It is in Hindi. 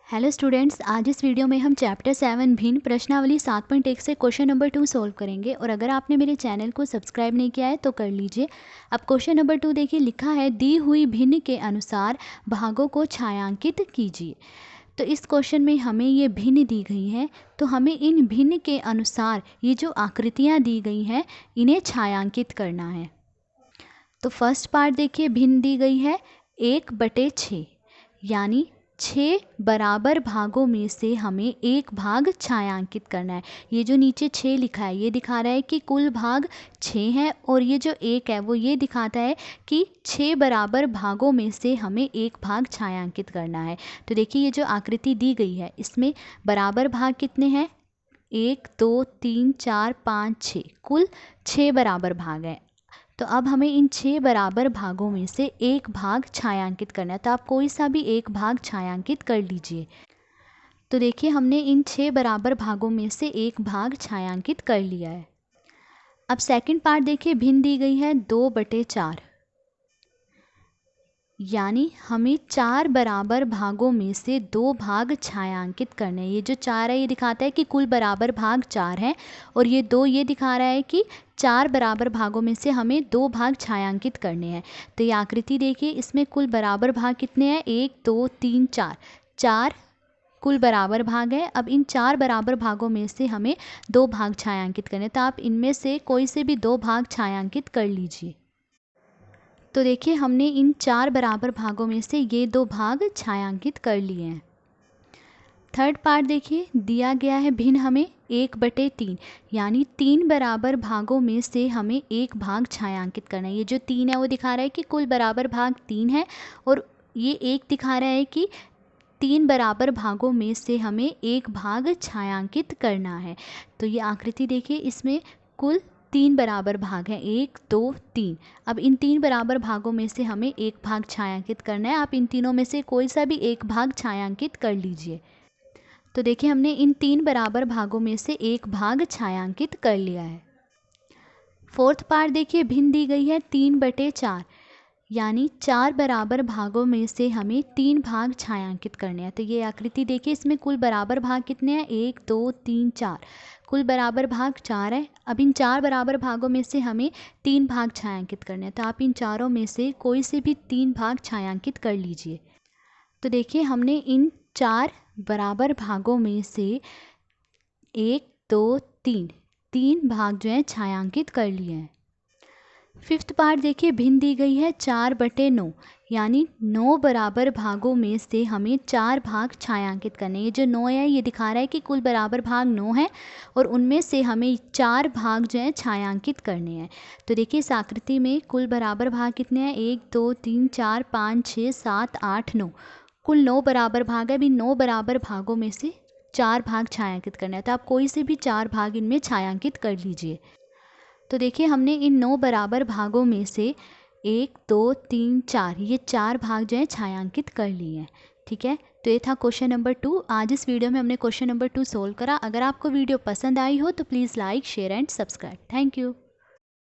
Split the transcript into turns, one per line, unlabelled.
हेलो स्टूडेंट्स, आज इस वीडियो में हम चैप्टर 7 भिन्न प्रश्नावली 7.1 से क्वेश्चन नंबर 2 सॉल्व करेंगे। और अगर आपने मेरे चैनल को सब्सक्राइब नहीं किया है तो कर लीजिए। अब क्वेश्चन नंबर 2 देखिए, लिखा है दी हुई भिन्न के अनुसार भागों को छायांकित कीजिए। तो इस क्वेश्चन में हमें ये भिन्न दी गई हैं, तो हमें इन भिन्न के अनुसार ये जो आकृतियाँ दी गई हैं इन्हें छायांकित करना है। तो फर्स्ट पार्ट देखिए, भिन्न दी गई है 1/6, यानी 6 बराबर भागों में से हमें एक भाग छायांकित करना है। ये जो नीचे 6 लिखा है ये दिखा रहा है कि कुल भाग 6 हैं, और ये जो 1 है वो ये दिखाता है कि 6 बराबर भागों में से हमें एक भाग छायांकित करना है। तो देखिए, ये जो आकृति दी गई है इसमें बराबर भाग कितने हैं? 1 2 3 4 5 6, कुल 6 बराबर भाग हैं। तो अब हमें इन 6 बराबर भागों में से एक भाग छायांकित करना है। तो आप कोई सा भी एक भाग छायांकित कर लीजिए। तो देखिए, हमने इन 6 बराबर भागों में से एक भाग छायांकित कर लिया है। अब सेकंड पार्ट देखिए, भिन्न दी गई है 2/4, यानी हमें 4 बराबर भागों में से 2 भाग छायांकित करने हैं। ये जो 4 है ये दिखाता है कि कुल बराबर भाग 4 हैं, और ये 2 ये दिखा रहा है कि 4 बराबर भागों में से हमें 2 भाग छायांकित करने हैं। तो ये आकृति देखिए, इसमें कुल बराबर भाग कितने हैं? 1 2 3 4, 4 कुल बराबर भाग है। अब इन 4 बराबर भागों में से हमें 2 भाग छायांकित करने हैं। तो आप इनमें से कोई से भी 2 भाग छायांकित कर लीजिए। तो देखिए, हमने इन 4 बराबर भागों में से ये 2 भाग छायांकित कर लिए हैं। थर्ड पार्ट देखिए, दिया गया है भिन्न हमें 1/3, यानी 3 बराबर भागों में से हमें एक भाग छायांकित करना है। ये जो 3 है वो दिखा रहा है कि कुल बराबर भाग 3 है, और ये 1 दिखा रहा है कि 3 बराबर भागों में से हमें एक भाग छायांकित करना है। तो ये आकृति देखिए, इसमें कुल 3 बराबर भाग हैं, 1 2 3। अब इन 3 बराबर भागों में से हमें एक भाग छायांकित करना है। आप इन तीनों में से कोई सा भी एक भाग छायांकित कर लीजिए। तो देखिए, हमने इन 3 बराबर भागों में से एक भाग छायांकित कर लिया है। फोर्थ पार्ट देखिए, भिन्न दी गई है 3/4, यानी 4 बराबर भागों में से हमें 3 भाग छायांकित करने हैं। तो ये आकृति देखिए, इसमें कुल बराबर भाग कितने हैं? 1 2 3 4, कुल बराबर भाग 4 है। अब इन 4 बराबर भागों में से हमें 3 भाग छायांकित करने हैं। तो आप इन चारों में से कोई से भी 3 भाग छायांकित कर लीजिए। तो देखिए, हमने इन 4 बराबर भागों में से 1 2 3 भाग जो हैं छायांकित कर लिए हैं। फिफ्थ पार्ट देखिए, भिन्न दी गई है 4/9, यानी 9 बराबर भागों में से हमें 4 भाग छायांकित करने। ये जो 9 है ये दिखा रहा है कि कुल बराबर भाग 9 हैं, और उनमें से हमें 4 भाग जो हैं छायांकित करने हैं। तो देखिए, इस आकृति में कुल बराबर भाग कितने हैं? 1 2 3 4 5 6 7 8 9, कुल 9 बराबर भाग है। अभी 9 बराबर भागों में से 4 भाग छायांकित करना है। तो आप कोई से भी 4 भाग इनमें छायांकित कर लीजिए। तो देखिए, हमने इन 9 बराबर भागों में से 1 2 3 4 ये 4 भाग जो हैं छायांकित कर लिए हैं। ठीक है, तो ये था क्वेश्चन नंबर 2। आज इस वीडियो में हमने क्वेश्चन नंबर 2 सोल्व करा। अगर आपको वीडियो पसंद आई हो तो please like share and subscribe. Thank you.